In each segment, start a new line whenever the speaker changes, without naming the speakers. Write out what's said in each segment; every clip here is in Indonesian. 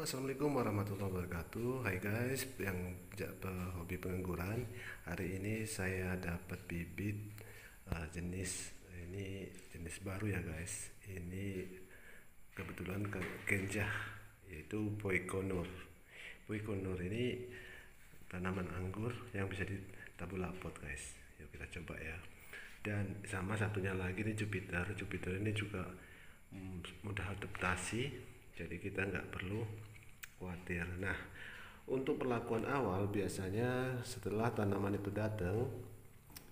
Assalamualaikum warahmatullahi wabarakatuh. Hai guys, yang hobi pengangguran. Hari ini saya dapat bibit jenis ini jenis baru ya guys. Ini kebetulan genjah, yaitu Poikonur. Poikonur ini tanaman anggur yang bisa ditabur lapot guys. Yuk kita coba ya. Dan sama satunya lagi nih Jupiter. Jupiter ini juga mudah adaptasi, jadi kita nggak perlu khawatir. Nah, untuk perlakuan awal biasanya setelah tanaman itu datang,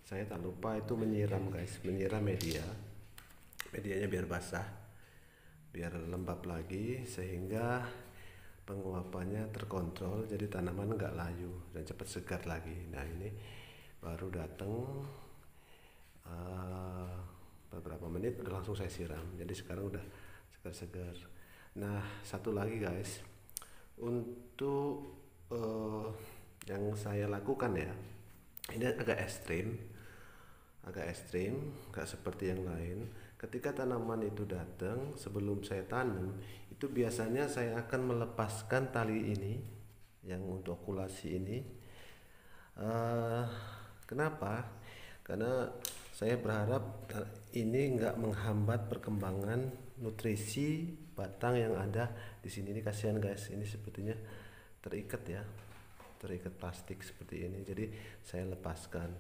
saya tak lupa itu menyiram guys, menyiram medianya biar basah, biar lembab lagi, sehingga penguapannya terkontrol, jadi tanaman nggak layu dan cepat segar lagi. Nah ini baru datang beberapa menit udah langsung saya siram, jadi sekarang udah segar-segar. Nah satu lagi guys, untuk yang saya lakukan ya, ini agak ekstrim, nggak seperti yang lain. Ketika tanaman itu datang, sebelum saya tanam itu biasanya saya akan melepaskan tali ini yang untuk okulasi ini. uh, Kenapa? Karena saya berharap ini nggak menghambat perkembangan nutrisi batang yang ada di sini. Ini kasihan guys, ini sepertinya terikat ya, terikat plastik seperti ini, jadi saya lepaskan.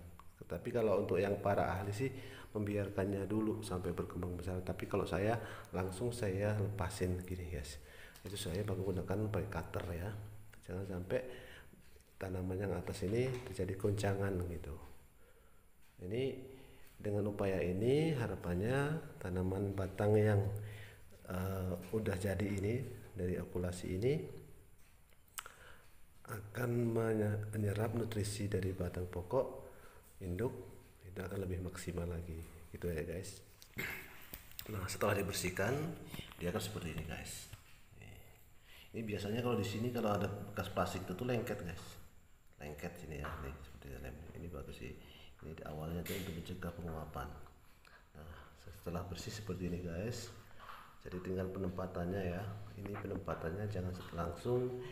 Tapi kalau untuk yang para ahli sih membiarkannya dulu sampai berkembang besar, tapi kalau saya langsung saya lepasin gini guys. Itu saya menggunakan pakai cutter ya, jangan sampai tanaman yang atas ini terjadi goncangan gitu. Ini dengan upaya ini harapannya tanaman batang yang udah jadi ini dari okulasi ini akan menyerap nutrisi dari batang pokok induk, itu akan lebih maksimal lagi gitu ya guys. Nah setelah dibersihkan dia akan seperti ini guys. Ini biasanya kalau di sini kalau ada bekas plastik itu tuh lengket guys, lengket sini ya, nih seperti ini bagus sih. Ini di awalnya tuh untuk mencegah penguapan. Nah setelah bersih seperti ini guys, jadi tinggal penempatannya ya. Ini penempatannya jangan langsung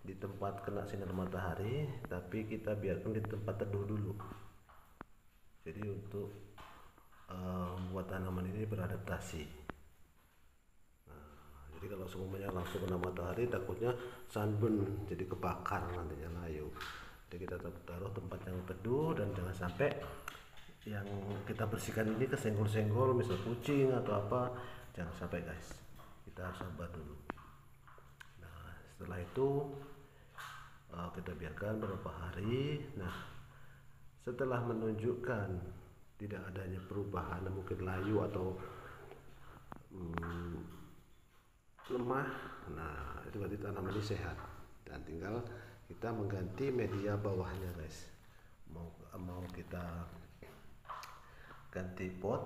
di tempat kena sinar matahari, tapi kita biarkan di tempat teduh dulu. Jadi untuk membuat tanaman ini beradaptasi. Nah, jadi kalau semuanya langsung kena matahari takutnya sunburn, jadi kebakar nantinya layu. Jadi kita taruh tempat yang teduh dan jangan sampai yang kita bersihkan ini kesenggol-senggol, misal kucing atau apa, jangan sampai guys. Kita harus sabar dulu. Nah setelah itu kita biarkan beberapa hari. Nah setelah menunjukkan tidak adanya perubahan, mungkin layu atau lemah, nah itu berarti tanaman ini sehat dan tinggal kita mengganti media bawahnya guys. Mau kita ganti pot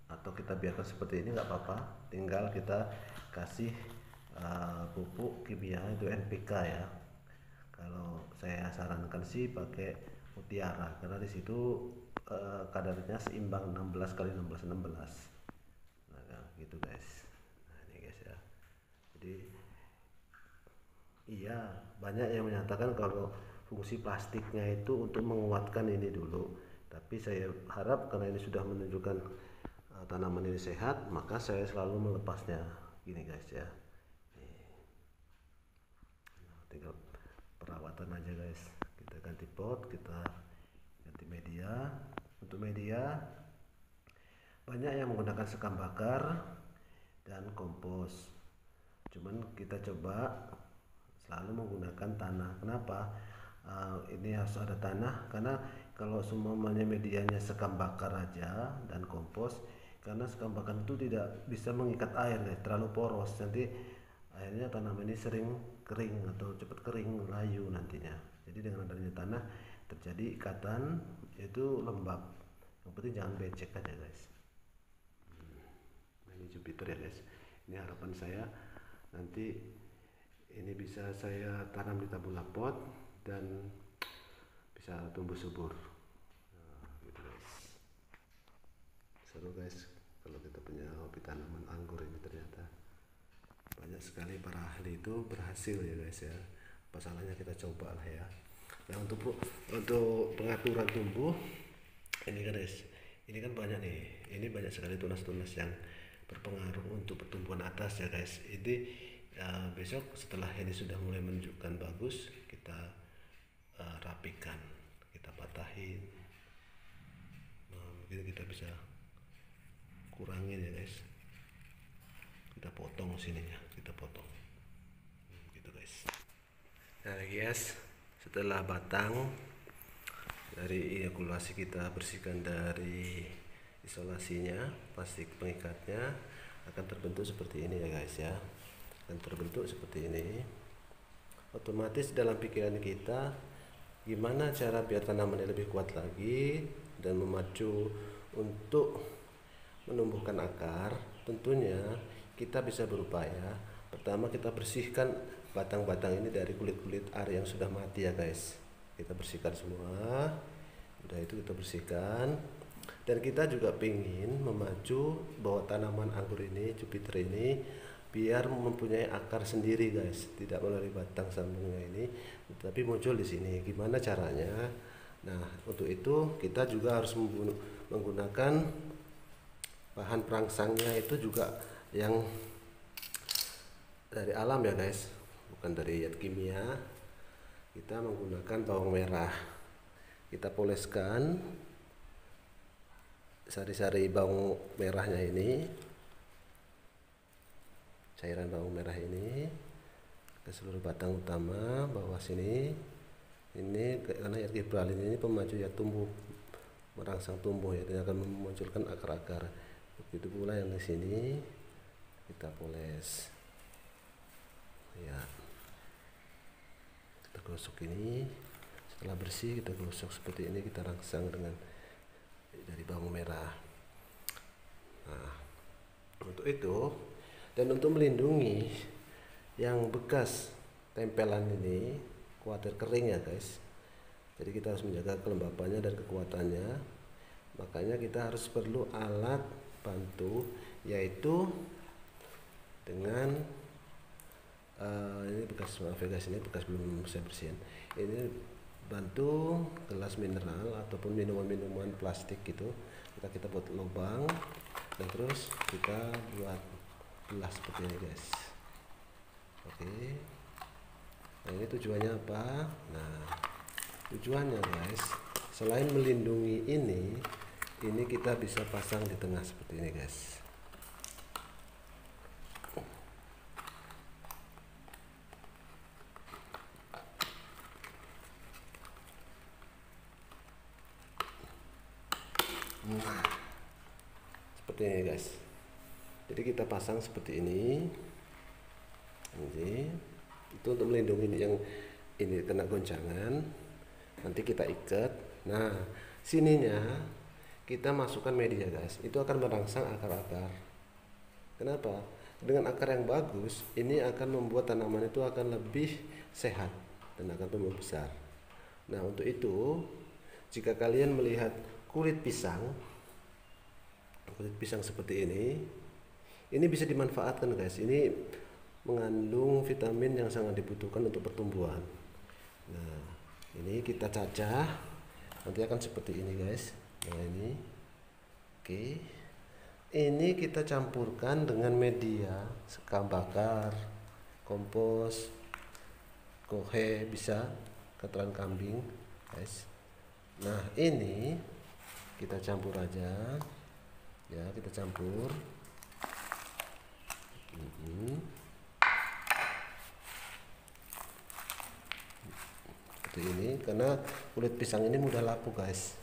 atau kita biarkan seperti ini nggak apa-apa, tinggal kita kasih pupuk kimia itu NPK ya. Kalau saya sarankan sih pakai Mutiara karena di situ kadarnya seimbang 16 kali 16 16. Nah gitu guys. Nah ini guys ya, jadi iya banyak yang menyatakan kalau fungsi plastiknya itu untuk menguatkan ini dulu, tapi saya harap karena ini sudah menunjukkan tanaman ini sehat, maka saya selalu melepasnya gini guys ya. Nah, tinggal perawatan aja guys, kita ganti pot, kita ganti media. Untuk media banyak yang menggunakan sekam bakar dan kompos, cuman kita coba selalu menggunakan tanah. Kenapa ini harus ada tanah? Karena kalau semuanya medianya sekam bakar aja dan kompos, karena sekam bakar itu tidak bisa mengikat air guys, terlalu poros, nanti akhirnya tanaman ini sering kering atau cepat kering, layu nantinya. Jadi dengan adanya tanah terjadi ikatan, yaitu lembab. Yang penting jangan becek aja guys. Nah, ini Jupiter ya guys. Ini harapan saya nanti ini bisa saya tanam di tabula pot dan bisa tumbuh subur. Nah, gitu guys. Seru guys kalau kita punya hobi tanaman anggur ini, ternyata banyak sekali para ahli itu berhasil ya guys ya. Apa salahnya kita coba lah ya. Nah untuk pengaturan tumbuh ini kan guys, ini kan banyak nih, ini banyak sekali tunas-tunas yang berpengaruh untuk pertumbuhan atas ya guys. Ini besok setelah ini sudah mulai menunjukkan bagus, kita rapikan, kita patahin. Nah begitu kita bisa kurangin ya guys, kita potong sininya, kita potong gitu guys. Nah guys, setelah batang dari inokulasi, kita bersihkan dari isolasinya, plastik pengikatnya akan terbentuk seperti ini ya guys ya, akan terbentuk seperti ini. Otomatis dalam pikiran kita, gimana cara biar tanamannya lebih kuat lagi dan memacu untuk menumbuhkan akar. Tentunya kita bisa berupaya, pertama kita bersihkan batang-batang ini dari kulit-kulit ar yang sudah mati ya guys. Kita bersihkan semua, udah itu kita bersihkan. Dan kita juga ingin memacu bahwa tanaman anggur ini, Jupiter ini, biar mempunyai akar sendiri guys, tidak melalui batang sambungnya ini, tapi muncul di sini. Gimana caranya? Nah untuk itu kita juga harus menggunakan bahan perangsangnya itu juga yang dari alam ya guys, bukan dari zat kimia. Kita menggunakan bawang merah, kita poleskan sari-sari bawang merahnya ini, cairan bawang merah ini ke seluruh batang utama bawah sini. Ini karena zat gibberellin ini pemacu zat tumbuh, merangsang tumbuh ya, yang akan memunculkan akar-akar. Begitu pula yang di sini kita poles ya, kita gosok ini. Setelah bersih kita gosok seperti ini, kita rangsang dengan dari bawang merah. Nah untuk itu, dan untuk melindungi yang bekas tempelan ini, khawatir kering ya guys, jadi kita harus menjaga kelembapannya dan kekuatannya. Makanya kita harus perlu alat bantu, yaitu dengan ini bekas, maaf ya guys, ini bekas belum saya bersihin. Ini bantu gelas mineral ataupun minuman-minuman plastik gitu, kita buat lubang dan terus kita buat gelas seperti ini guys. Oke, nah ini tujuannya apa? Nah tujuannya guys, selain melindungi ini kita bisa pasang di tengah seperti ini guys. Nah seperti ini guys, jadi kita pasang seperti ini. Ini itu untuk melindungi yang ini kena goncangan, nanti kita ikat. Nah sininya kita masukkan media guys, itu akan merangsang akar-akar. Kenapa? Dengan akar yang bagus ini akan membuat tanaman itu akan lebih sehat dan akan tumbuh besar. Nah untuk itu, jika kalian melihat kulit pisang seperti ini bisa dimanfaatkan guys. Ini mengandung vitamin yang sangat dibutuhkan untuk pertumbuhan. Nah ini kita cacah, nanti akan seperti ini guys. Nah ini oke, ini kita campurkan dengan media sekam bakar, kompos, kohe, bisa kotoran kambing guys. Nah ini kita campur aja ya, kita campur seperti ini, karena kulit pisang ini mudah lapuk guys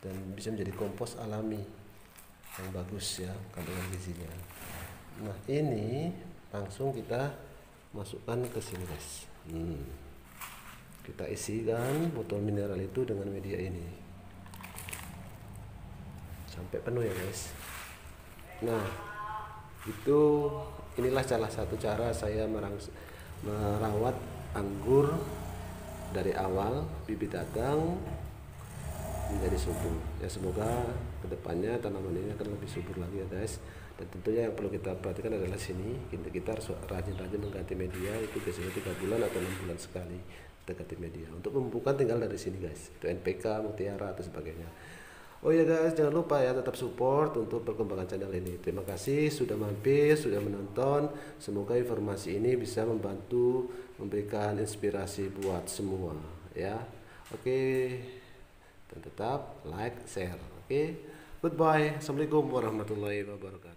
dan bisa menjadi kompos alami yang bagus ya kandungan gizinya. Nah ini langsung kita masukkan ke sini guys. Kita isikan botol mineral itu dengan media ini sampai penuh ya guys. Nah inilah salah satu cara saya merawat anggur dari awal bibit datang menjadi subur ya. Semoga kedepannya tanaman ini akan lebih subur lagi ya guys. Dan tentunya yang perlu kita perhatikan adalah sini kita harus rajin-rajin mengganti media, itu biasanya 3 bulan atau 6 bulan sekali kita ganti media. Untuk pembukaan tinggal dari sini guys, itu NPK, Mutiara atau sebagainya. Oh ya guys, jangan lupa ya tetap support untuk perkembangan channel ini. Terima kasih sudah mampir, sudah menonton. Semoga informasi ini bisa membantu, memberikan inspirasi buat semua ya. Oke, dan tetap like, share. Oke, goodbye. Assalamualaikum warahmatullahi wabarakatuh.